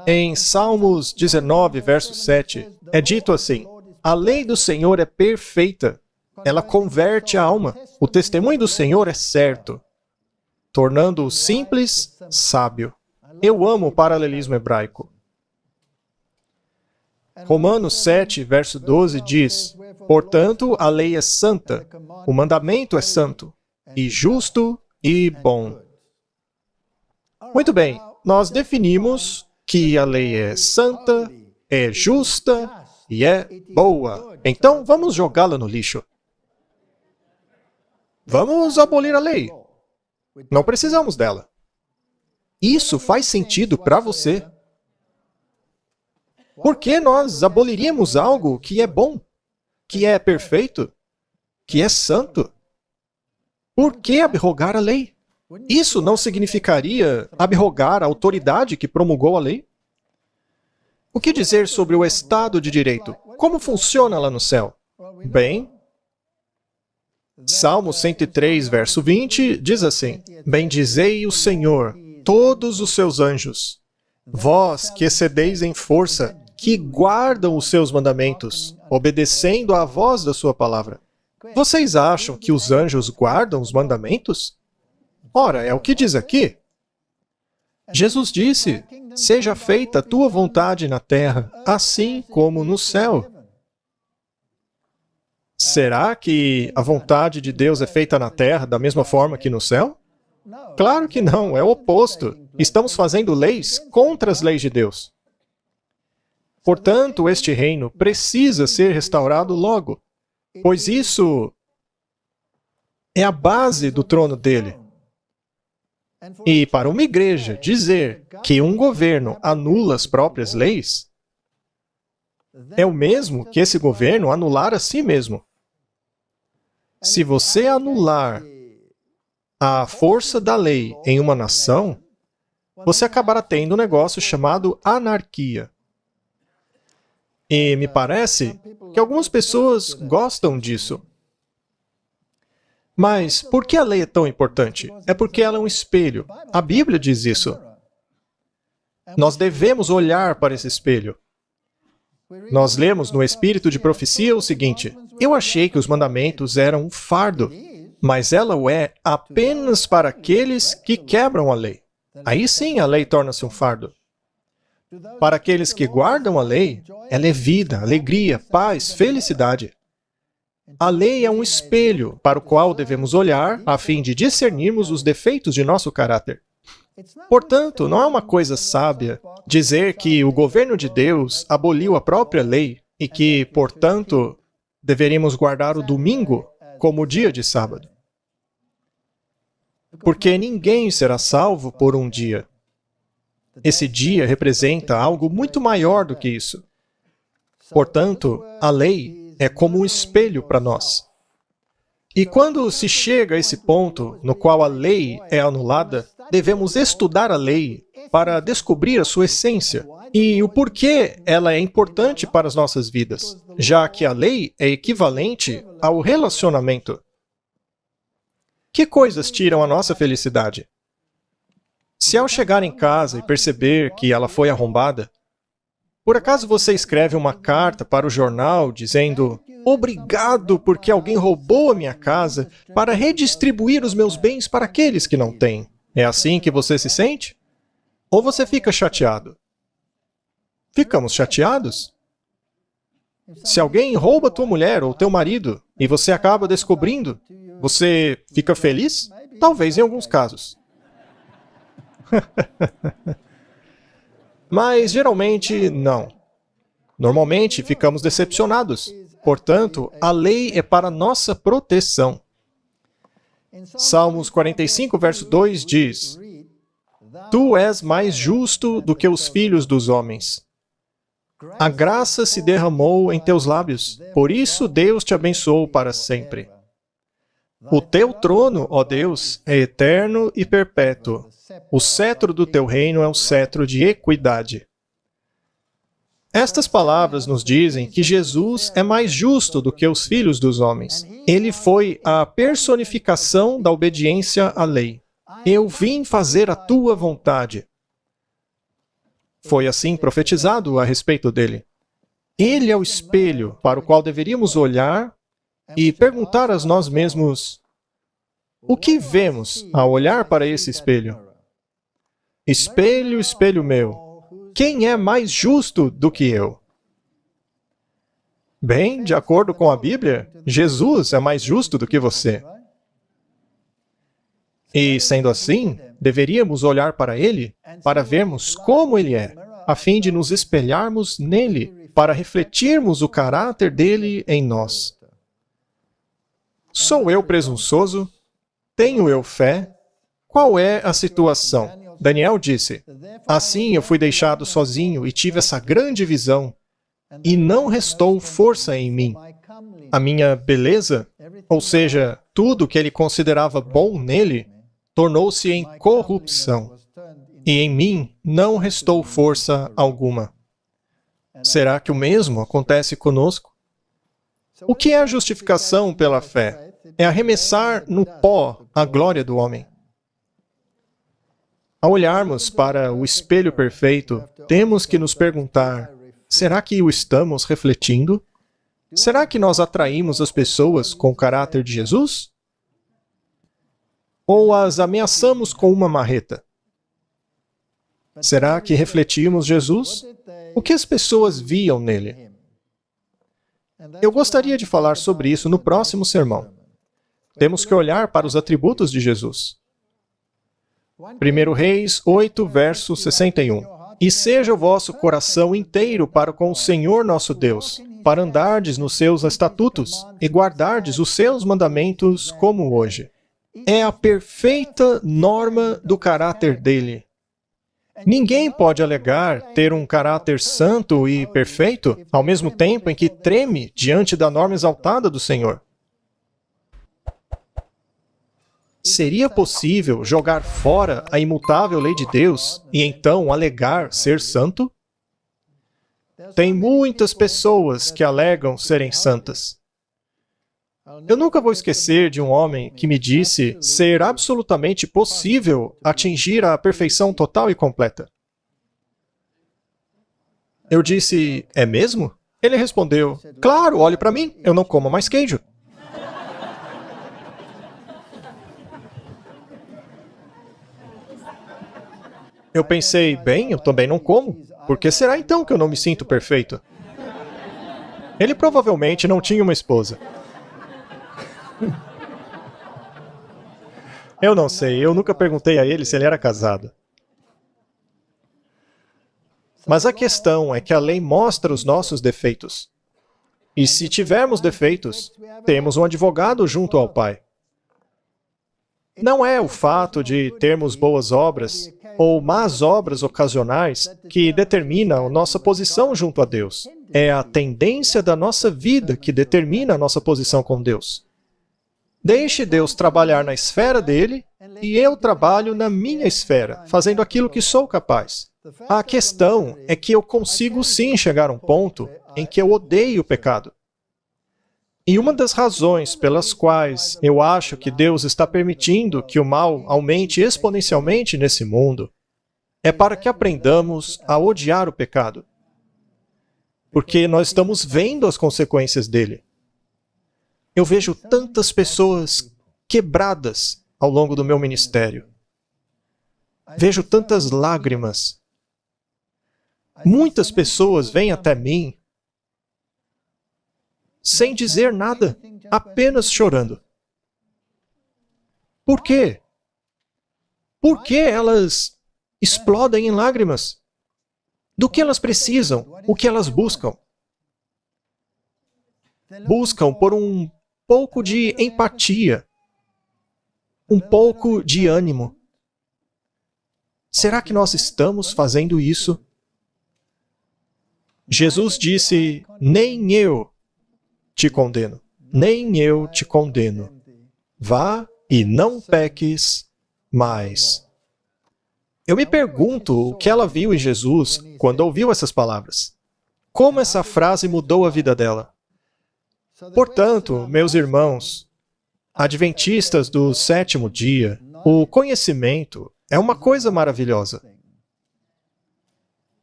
Em Salmos 19, verso 7, é dito assim: "A lei do Senhor é perfeita, ela converte a alma. O testemunho do Senhor é certo, tornando o simples sábio." Eu amo o paralelismo hebraico. Romanos 7, verso 12 diz: "Portanto, a lei é santa, o mandamento é santo, e justo e bom." Muito bem, nós definimos que a lei é santa, é justa e é boa. Então, vamos jogá-la no lixo. Vamos abolir a lei. Não precisamos dela. Isso faz sentido para você? Por que nós aboliríamos algo que é bom, que é perfeito, que é santo? Por que abrogar a lei? Isso não significaria abrogar a autoridade que promulgou a lei? O que dizer sobre o Estado de Direito? Como funciona lá no céu? Bem, Salmo 103, verso 20, diz assim: "Bendizei o Senhor, todos os seus anjos, vós que excedeis em força, que guardam os seus mandamentos, obedecendo à voz da sua palavra." Vocês acham que os anjos guardam os mandamentos? Ora, é o que diz aqui. Jesus disse, seja feita a tua vontade na terra, assim como no céu. Será que a vontade de Deus é feita na terra da mesma forma que no céu? Claro que não, é o oposto. Estamos fazendo leis contra as leis de Deus. Portanto, este reino precisa ser restaurado logo, pois isso é a base do trono dele. E para uma igreja dizer que um governo anula as próprias leis, é o mesmo que esse governo anular a si mesmo. Se você anular a força da lei em uma nação, você acabará tendo um negócio chamado anarquia. E me parece que algumas pessoas gostam disso. Mas por que a lei é tão importante? É porque ela é um espelho. A Bíblia diz isso. Nós devemos olhar para esse espelho. Nós lemos no Espírito de Profecia o seguinte: eu achei que os mandamentos eram um fardo, mas ela o é apenas para aqueles que quebram a lei. Aí sim a lei torna-se um fardo. Para aqueles que guardam a lei, ela é vida, alegria, paz, felicidade. A lei é um espelho para o qual devemos olhar a fim de discernirmos os defeitos de nosso caráter. Portanto, não é uma coisa sábia dizer que o governo de Deus aboliu a própria lei e que, portanto, deveríamos guardar o domingo como dia de sábado. Porque ninguém será salvo por um dia. Esse dia representa algo muito maior do que isso. Portanto, a lei é como um espelho para nós. E quando se chega a esse ponto no qual a lei é anulada, devemos estudar a lei para descobrir a sua essência e o porquê ela é importante para as nossas vidas, já que a lei é equivalente ao relacionamento. Que coisas tiram a nossa felicidade? Se ao chegar em casa e perceber que ela foi arrombada, por acaso você escreve uma carta para o jornal dizendo: obrigado porque alguém roubou a minha casa para redistribuir os meus bens para aqueles que não têm? É assim que você se sente? Ou você fica chateado? Ficamos chateados? Se alguém rouba tua mulher ou teu marido e você acaba descobrindo, você fica feliz? Talvez em alguns casos. Mas geralmente não. Normalmente ficamos decepcionados. Portanto, a lei é para nossa proteção. Salmos 45, verso 2 diz: Tu és mais justo do que os filhos dos homens. A graça se derramou em teus lábios, por isso Deus te abençoou para sempre. O teu trono, ó Deus, é eterno e perpétuo. O cetro do teu reino é um cetro de equidade. Estas palavras nos dizem que Jesus é mais justo do que os filhos dos homens. Ele foi a personificação da obediência à lei. Eu vim fazer a tua vontade. Foi assim profetizado a respeito dele. Ele é o espelho para o qual deveríamos olhar e perguntar a nós mesmos: o que vemos ao olhar para esse espelho? Espelho, espelho meu, quem é mais justo do que eu? Bem, de acordo com a Bíblia, Jesus é mais justo do que você. E, sendo assim, deveríamos olhar para ele para vermos como ele é, a fim de nos espelharmos nele, para refletirmos o caráter dele em nós. Sou eu presunçoso? Tenho eu fé? Qual é a situação? Daniel disse: assim eu fui deixado sozinho e tive essa grande visão, e não restou força em mim. A minha beleza, ou seja, tudo que ele considerava bom nele, tornou-se em corrupção, e em mim não restou força alguma. Será que o mesmo acontece conosco? O que é a justificação pela fé? É arremessar no pó a glória do homem. Ao olharmos para o espelho perfeito, temos que nos perguntar: será que o estamos refletindo? Será que nós atraímos as pessoas com o caráter de Jesus? Ou as ameaçamos com uma marreta? Será que refletimos Jesus? O que as pessoas viam nele? Eu gostaria de falar sobre isso no próximo sermão. Temos que olhar para os atributos de Jesus. 1 Reis 8, verso 61. E seja o vosso coração inteiro para com o Senhor nosso Deus, para andardes nos seus estatutos e guardardes os seus mandamentos como hoje. É a perfeita norma do caráter dele. Ninguém pode alegar ter um caráter santo e perfeito, ao mesmo tempo em que treme diante da norma exaltada do Senhor. Seria possível jogar fora a imutável lei de Deus e então alegar ser santo? Tem muitas pessoas que alegam serem santas. Eu nunca vou esquecer de um homem que me disse ser absolutamente possível atingir a perfeição total e completa. Eu disse, é mesmo? Ele respondeu, claro, olhe para mim, eu não como mais queijo. Eu pensei, bem, eu também não como. Por que será então que eu não me sinto perfeito? Ele provavelmente não tinha uma esposa. Eu não sei, eu nunca perguntei a ele se ele era casado. Mas a questão é que a lei mostra os nossos defeitos. E se tivermos defeitos, temos um advogado junto ao Pai. Não é o fato de termos boas obras ou más obras ocasionais que determina a nossa posição junto a Deus. É a tendência da nossa vida que determina a nossa posição com Deus. Deixe Deus trabalhar na esfera dele e eu trabalho na minha esfera, fazendo aquilo que sou capaz. A questão é que eu consigo sim chegar a um ponto em que eu odeio o pecado. E uma das razões pelas quais eu acho que Deus está permitindo que o mal aumente exponencialmente nesse mundo é para que aprendamos a odiar o pecado. Porque nós estamos vendo as consequências dele. Eu vejo tantas pessoas quebradas ao longo do meu ministério. Vejo tantas lágrimas. Muitas pessoas vêm até mim sem dizer nada, apenas chorando. Por quê? Por que elas explodem em lágrimas? Do que elas precisam? O que elas buscam? Buscam por um pouco de empatia, um pouco de ânimo. Será que nós estamos fazendo isso? Jesus disse, nem eu te condeno, nem eu te condeno. Vá e não peques mais. Eu me pergunto o que ela viu em Jesus quando ouviu essas palavras. Como essa frase mudou a vida dela? Portanto, meus irmãos, adventistas do sétimo dia, o conhecimento é uma coisa maravilhosa.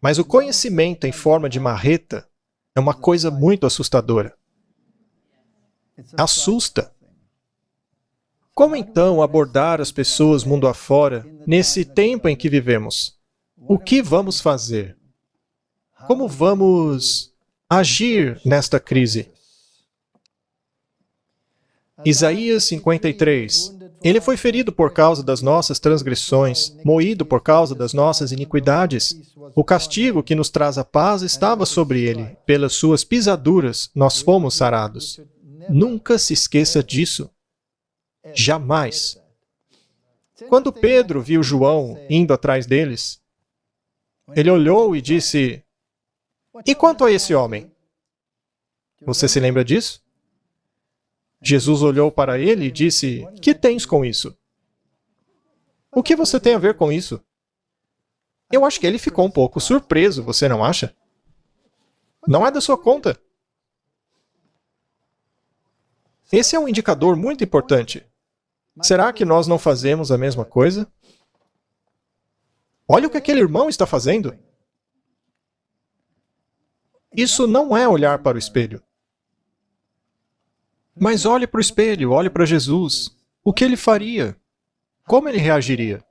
Mas o conhecimento em forma de marreta é uma coisa muito assustadora. Assusta. Como então abordar as pessoas mundo afora nesse tempo em que vivemos? O que vamos fazer? Como vamos agir nesta crise? Isaías 53. Ele foi ferido por causa das nossas transgressões, moído por causa das nossas iniquidades. O castigo que nos traz a paz estava sobre ele. Pelas suas pisaduras nós fomos sarados. Nunca se esqueça disso. Jamais. Quando Pedro viu João indo atrás deles, ele olhou e disse, e quanto a esse homem? Você se lembra disso? Jesus olhou para ele e disse, que tens com isso? O que você tem a ver com isso? Eu acho que ele ficou um pouco surpreso, você não acha? Não é da sua conta. Esse é um indicador muito importante. Será que nós não fazemos a mesma coisa? Olha o que aquele irmão está fazendo. Isso não é olhar para o espelho. Mas olhe para o espelho, olhe para Jesus. O que ele faria? Como ele reagiria?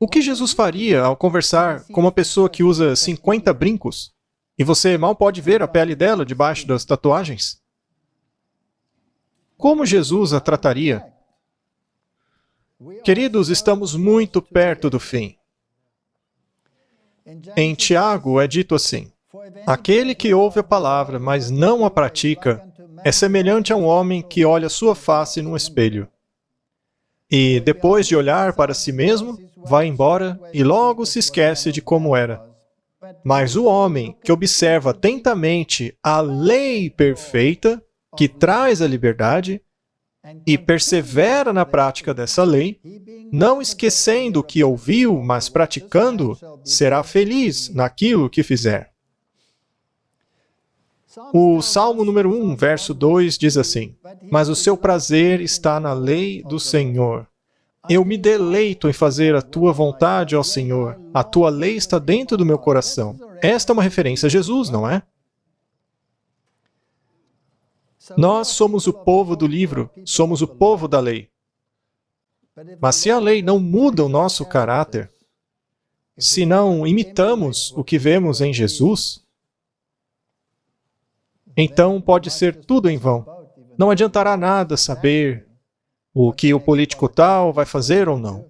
O que Jesus faria ao conversar com uma pessoa que usa 50 brincos e você mal pode ver a pele dela debaixo das tatuagens? Como Jesus a trataria? Queridos, estamos muito perto do fim. Em Tiago é dito assim: aquele que ouve a palavra, mas não a pratica, é semelhante a um homem que olha sua face num espelho. E, depois de olhar para si mesmo, vai embora e logo se esquece de como era. Mas o homem que observa atentamente a lei perfeita, que traz a liberdade, e persevera na prática dessa lei, não esquecendo o que ouviu, mas praticando, será feliz naquilo que fizer. O Salmo número 1, verso 2 diz assim: mas o seu prazer está na lei do Senhor. Eu me deleito em fazer a tua vontade, ó Senhor. A tua lei está dentro do meu coração. Esta é uma referência a Jesus, não é? Nós somos o povo do livro, somos o povo da lei. Mas se a lei não muda o nosso caráter, se não imitamos o que vemos em Jesus, então pode ser tudo em vão. Não adiantará nada saber o que o político tal vai fazer ou não.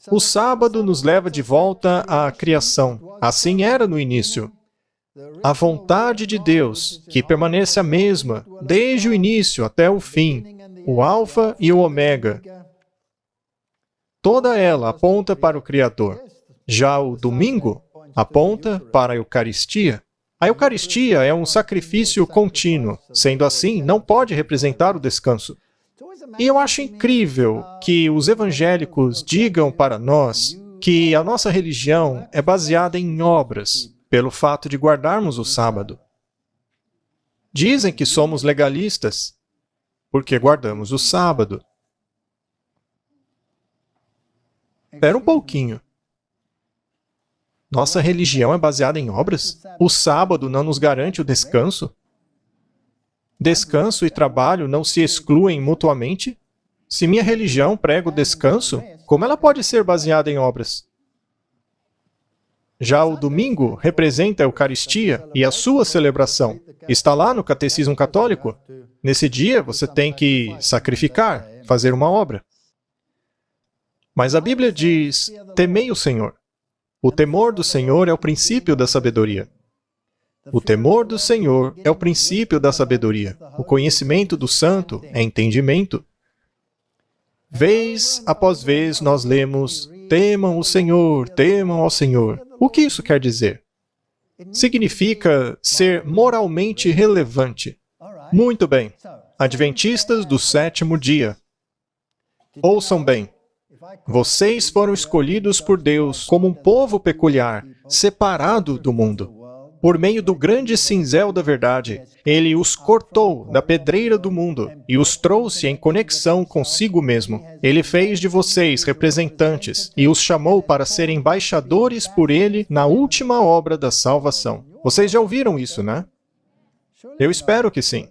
O sábado nos leva de volta à criação. Assim era no início. A vontade de Deus, que permanece a mesma, desde o início até o fim, o Alfa e o Ômega. Toda ela aponta para o Criador. Já o domingo aponta para a Eucaristia. A Eucaristia é um sacrifício contínuo. Sendo assim, não pode representar o descanso. E eu acho incrível que os evangélicos digam para nós que a nossa religião é baseada em obras, pelo fato de guardarmos o sábado. Dizem que somos legalistas, porque guardamos o sábado. Espera um pouquinho. Nossa religião é baseada em obras? O sábado não nos garante o descanso? Descanso e trabalho não se excluem mutuamente? Se minha religião prega o descanso, como ela pode ser baseada em obras? Já o domingo representa a Eucaristia e a sua celebração. Está lá no Catecismo Católico. Nesse dia você tem que sacrificar, fazer uma obra. Mas a Bíblia diz: temei o Senhor. O temor do Senhor é o princípio da sabedoria. O temor do Senhor é o princípio da sabedoria. O conhecimento do santo é entendimento. Vez após vez nós lemos: temam o Senhor, temam ao Senhor. O que isso quer dizer? Significa ser moralmente relevante. Muito bem. Adventistas do sétimo dia. Ouçam bem. Vocês foram escolhidos por Deus como um povo peculiar, separado do mundo. Por meio do grande cinzel da verdade, Ele os cortou da pedreira do mundo e os trouxe em conexão consigo mesmo. Ele fez de vocês representantes e os chamou para serem embaixadores por Ele na última obra da salvação. Vocês já ouviram isso, né? Eu espero que sim.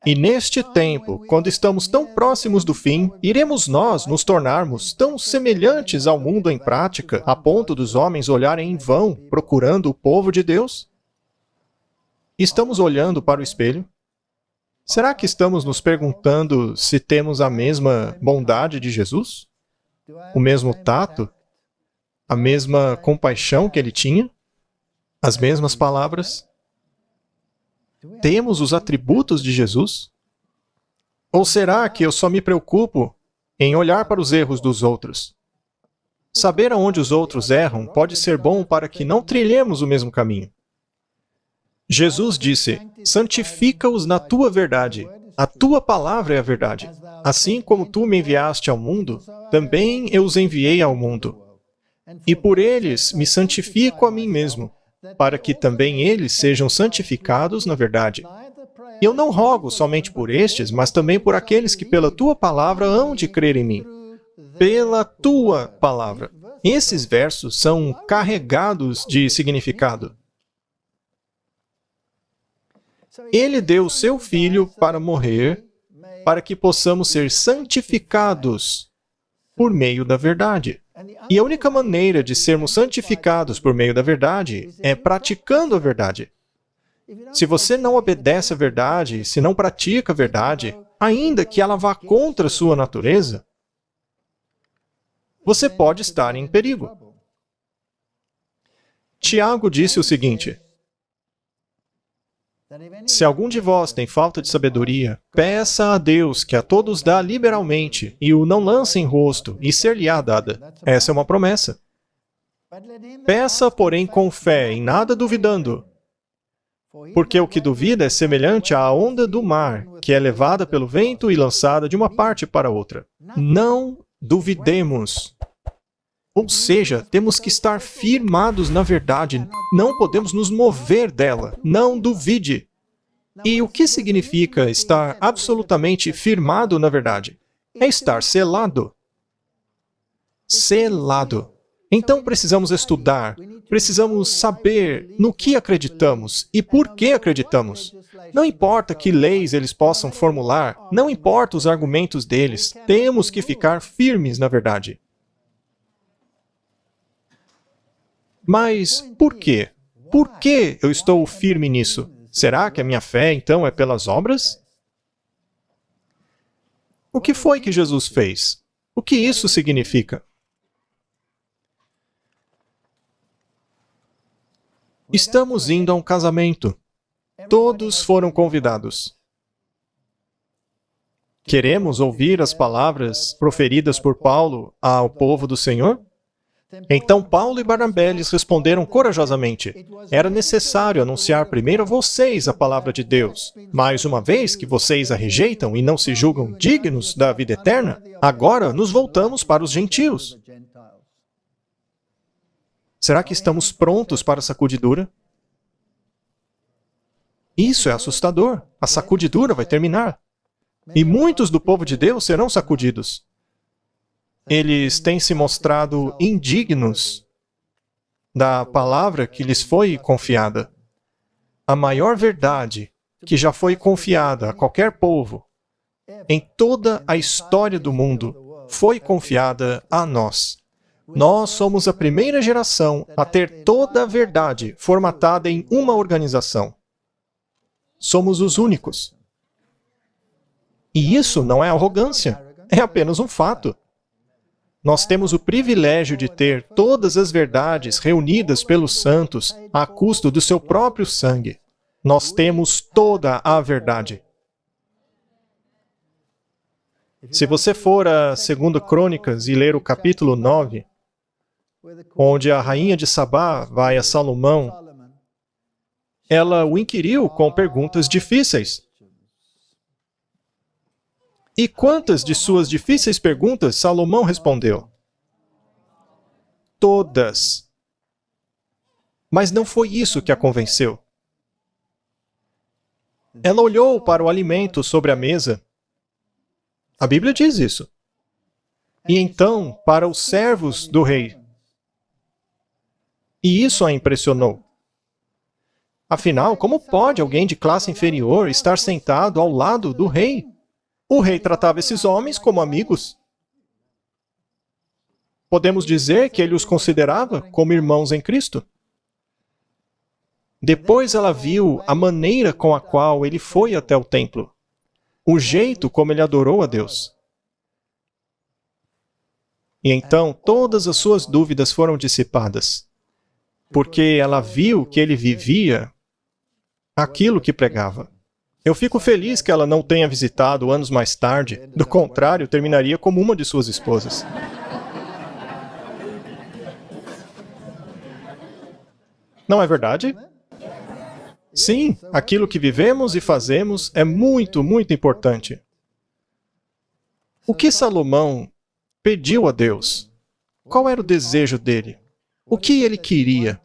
E neste tempo, quando estamos tão próximos do fim, iremos nós nos tornarmos tão semelhantes ao mundo em prática, a ponto dos homens olharem em vão, procurando o povo de Deus? Estamos olhando para o espelho? Será que estamos nos perguntando se temos a mesma bondade de Jesus? O mesmo tato? A mesma compaixão que ele tinha? As mesmas palavras? Temos os atributos de Jesus? Ou será que eu só me preocupo em olhar para os erros dos outros? Saber aonde os outros erram pode ser bom para que não trilhemos o mesmo caminho. Jesus disse: santifica-os na tua verdade. A tua palavra é a verdade. Assim como tu me enviaste ao mundo, também eu os enviei ao mundo. E por eles me santifico a mim mesmo, para que também eles sejam santificados na verdade. E eu não rogo somente por estes, mas também por aqueles que pela tua palavra hão de crer em mim. Pela tua palavra. Esses versos são carregados de significado. Ele deu o seu Filho para morrer, para que possamos ser santificados por meio da verdade. E a única maneira de sermos santificados por meio da verdade é praticando a verdade. Se você não obedece à verdade, se não pratica a verdade, ainda que ela vá contra a sua natureza, você pode estar em perigo. Tiago disse o seguinte: se algum de vós tem falta de sabedoria, peça a Deus, que a todos dá liberalmente, e o não lance em rosto, e ser-lhe-á dada. Essa é uma promessa. Peça, porém, com fé, em nada duvidando, porque o que duvida é semelhante à onda do mar, que é levada pelo vento e lançada de uma parte para outra. Não duvidemos. Ou seja, temos que estar firmados na verdade, não podemos nos mover dela. Não duvide. E o que significa estar absolutamente firmado na verdade? É estar selado. Selado. Então precisamos estudar, precisamos saber no que acreditamos e por que acreditamos. Não importa que leis eles possam formular, não importa os argumentos deles, temos que ficar firmes na verdade. Mas por quê? Por que eu estou firme nisso? Será que a minha fé, então, é pelas obras? O que foi que Jesus fez? O que isso significa? Estamos indo a um casamento. Todos foram convidados. Queremos ouvir as palavras proferidas por Paulo ao povo do Senhor? Então Paulo e Barnabé lhes responderam corajosamente: era necessário anunciar primeiro a vocês a palavra de Deus. Mas uma vez que vocês a rejeitam e não se julgam dignos da vida eterna, agora nos voltamos para os gentios. Será que estamos prontos para a sacudidura? Isso é assustador. A sacudidura vai terminar. E muitos do povo de Deus serão sacudidos. Eles têm se mostrado indignos da palavra que lhes foi confiada. A maior verdade que já foi confiada a qualquer povo em toda a história do mundo foi confiada a nós. Nós somos a primeira geração a ter toda a verdade formatada em uma organização. Somos os únicos. E isso não é arrogância, é apenas um fato. Nós temos o privilégio de ter todas as verdades reunidas pelos santos a custo do seu próprio sangue. Nós temos toda a verdade. Se você for a 2 Crônicas e ler o capítulo 9, onde a rainha de Sabá vai a Salomão, ela o inquiriu com perguntas difíceis. E quantas de suas difíceis perguntas Salomão respondeu? Todas. Mas não foi isso que a convenceu. Ela olhou para o alimento sobre a mesa. A Bíblia diz isso. E então, para os servos do rei. E isso a impressionou. Afinal, como pode alguém de classe inferior estar sentado ao lado do rei? O rei tratava esses homens como amigos. Podemos dizer que ele os considerava como irmãos em Cristo. Depois ela viu a maneira com a qual ele foi até o templo. O jeito como ele adorou a Deus. E então todas as suas dúvidas foram dissipadas. Porque ela viu que ele vivia aquilo que pregava. Eu fico feliz que ela não tenha visitado anos mais tarde. Do contrário, terminaria como uma de suas esposas. Não é verdade? Sim, aquilo que vivemos e fazemos é muito, muito importante. O que Salomão pediu a Deus? Qual era o desejo dele? O que ele queria?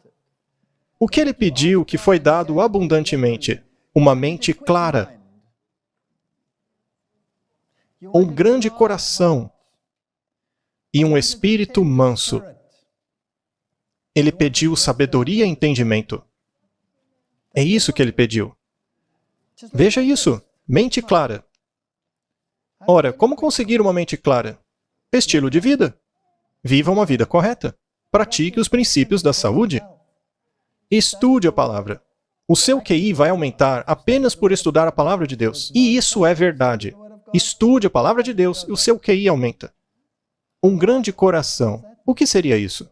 O que ele pediu que foi dado abundantemente? Uma mente clara. Um grande coração. E um espírito manso. Ele pediu sabedoria e entendimento. É isso que ele pediu. Veja isso. Mente clara. Ora, como conseguir uma mente clara? Estilo de vida. Viva uma vida correta. Pratique os princípios da saúde. Estude a palavra. O seu QI vai aumentar apenas por estudar a palavra de Deus. E isso é verdade. Estude a palavra de Deus e o seu QI aumenta. Um grande coração. O que seria isso?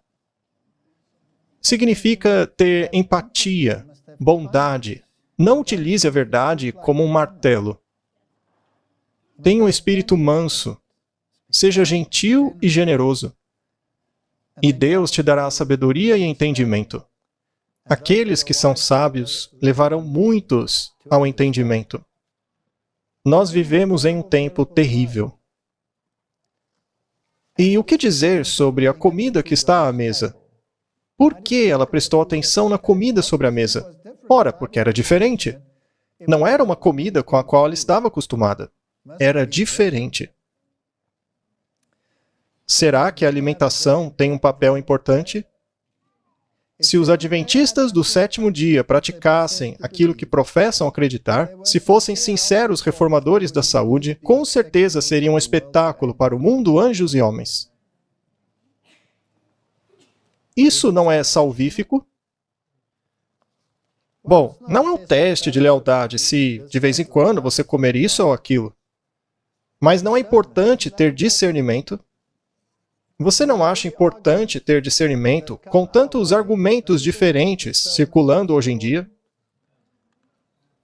Significa ter empatia, bondade. Não utilize a verdade como um martelo. Tenha um espírito manso. Seja gentil e generoso. E Deus te dará sabedoria e entendimento. Aqueles que são sábios levarão muitos ao entendimento. Nós vivemos em um tempo terrível. E o que dizer sobre a comida que está à mesa? Por que ela prestou atenção na comida sobre a mesa? Ora, porque era diferente. Não era uma comida com a qual ela estava acostumada. Era diferente. Será que a alimentação tem um papel importante? Se os adventistas do sétimo dia praticassem aquilo que professam acreditar, se fossem sinceros reformadores da saúde, com certeza seria um espetáculo para o mundo, anjos e homens. Isso não é salvífico? Bom, não é um teste de lealdade se, de vez em quando, você comer isso ou aquilo. Mas não é importante ter discernimento? Você não acha importante ter discernimento com tantos argumentos diferentes circulando hoje em dia?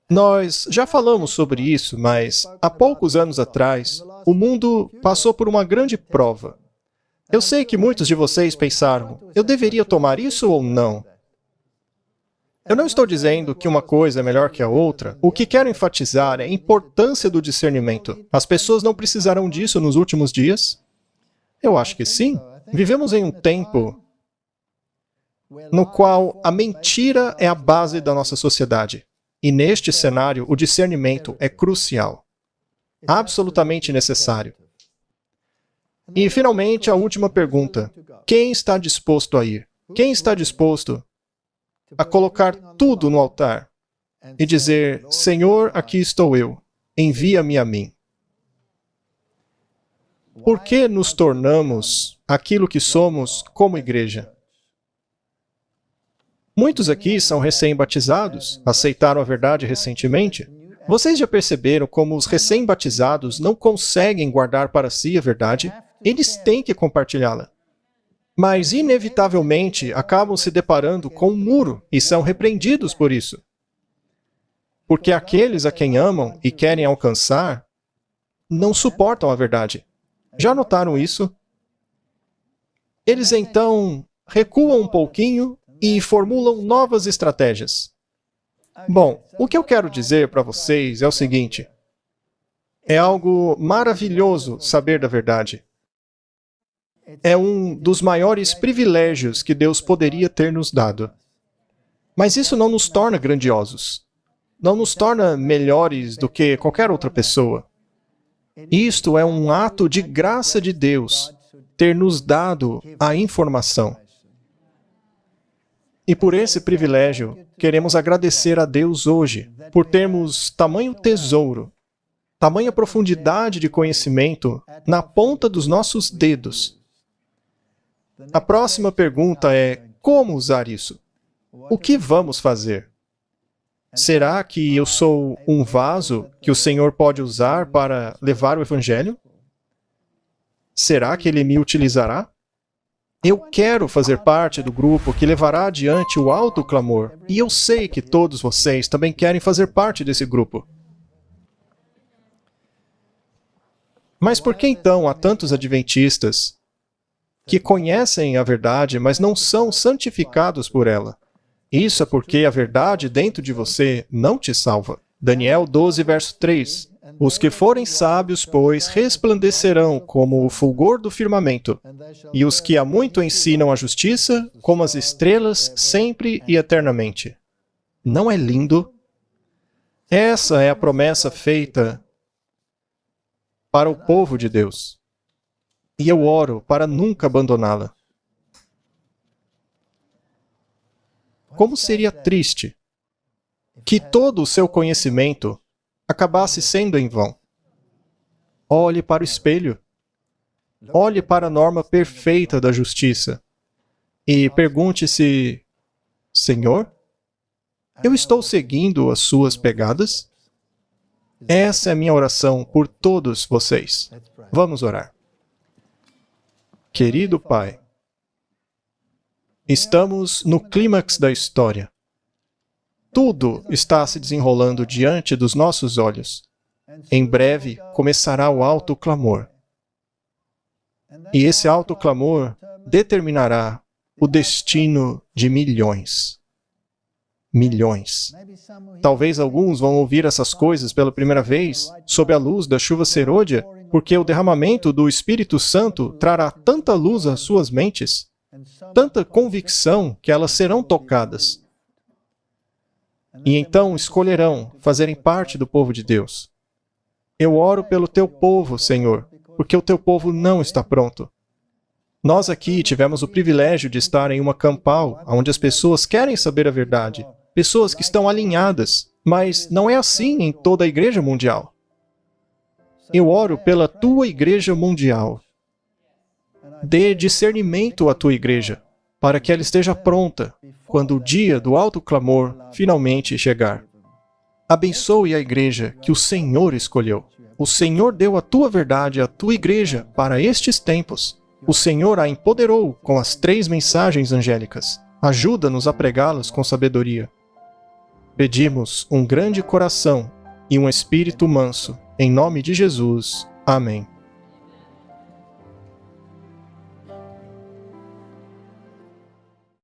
Nós já falamos sobre isso, mas há poucos anos atrás, o mundo passou por uma grande prova. Eu sei que muitos de vocês pensaram, eu deveria tomar isso ou não? Eu não estou dizendo que uma coisa é melhor que a outra. O que quero enfatizar é a importância do discernimento. As pessoas não precisarão disso nos últimos dias? Eu acho que sim. Vivemos em um tempo no qual a mentira é a base da nossa sociedade. E neste cenário, o discernimento é crucial. Absolutamente necessário. E, finalmente, a última pergunta. Quem está disposto a ir? Quem está disposto a colocar tudo no altar e dizer, Senhor, aqui estou eu, envia-me a mim? Por que nos tornamos aquilo que somos como igreja? Muitos aqui são recém-batizados, aceitaram a verdade recentemente. Vocês já perceberam como os recém-batizados não conseguem guardar para si a verdade? Eles têm que compartilhá-la. Mas, inevitavelmente, acabam se deparando com um muro e são repreendidos por isso. Porque aqueles a quem amam e querem alcançar não suportam a verdade. Já notaram isso? Eles então recuam um pouquinho e formulam novas estratégias. Bom, o que eu quero dizer para vocês é o seguinte. É algo maravilhoso saber da verdade. É um dos maiores privilégios que Deus poderia ter nos dado. Mas isso não nos torna grandiosos. Não nos torna melhores do que qualquer outra pessoa. Isto é um ato de graça de Deus, ter nos dado a informação. E por esse privilégio, queremos agradecer a Deus hoje, por termos tamanho tesouro, tamanha profundidade de conhecimento na ponta dos nossos dedos. A próxima pergunta é, como usar isso? O que vamos fazer? Será que eu sou um vaso que o Senhor pode usar para levar o Evangelho? Será que Ele me utilizará? Eu quero fazer parte do grupo que levará adiante o alto clamor, e eu sei que todos vocês também querem fazer parte desse grupo. Mas por que então há tantos adventistas que conhecem a verdade, mas não são santificados por ela? Isso é porque a verdade dentro de você não te salva. Daniel 12, verso 3. Os que forem sábios, pois, resplandecerão como o fulgor do firmamento, e os que há muito ensinam a justiça, como as estrelas, sempre e eternamente. Não é lindo? Essa é a promessa feita para o povo de Deus. E eu oro para nunca abandoná-la. Como seria triste que todo o seu conhecimento acabasse sendo em vão. Olhe para o espelho. Olhe para a norma perfeita da justiça e pergunte-se: Senhor, eu estou seguindo as suas pegadas? Essa é a minha oração por todos vocês. Vamos orar. Querido Pai, estamos no clímax da história. Tudo está se desenrolando diante dos nossos olhos. Em breve começará o alto clamor. E esse alto clamor determinará o destino de milhões. Milhões. Talvez alguns vão ouvir essas coisas pela primeira vez, sob a luz da chuva serôdia, porque o derramamento do Espírito Santo trará tanta luz às suas mentes, tanta convicção que elas serão tocadas. E então escolherão fazerem parte do povo de Deus. Eu oro pelo teu povo, Senhor, porque o teu povo não está pronto. Nós aqui tivemos o privilégio de estar em uma campal, onde as pessoas querem saber a verdade, pessoas que estão alinhadas, mas não é assim em toda a igreja mundial. Eu oro pela tua igreja mundial. Dê discernimento à tua igreja, para que ela esteja pronta quando o dia do alto clamor finalmente chegar. Abençoe a igreja que o Senhor escolheu. O Senhor deu a tua verdade à tua igreja para estes tempos. O Senhor a empoderou com as 3 mensagens angélicas. Ajuda-nos a pregá-las com sabedoria. Pedimos um grande coração e um espírito manso. Em nome de Jesus. Amém.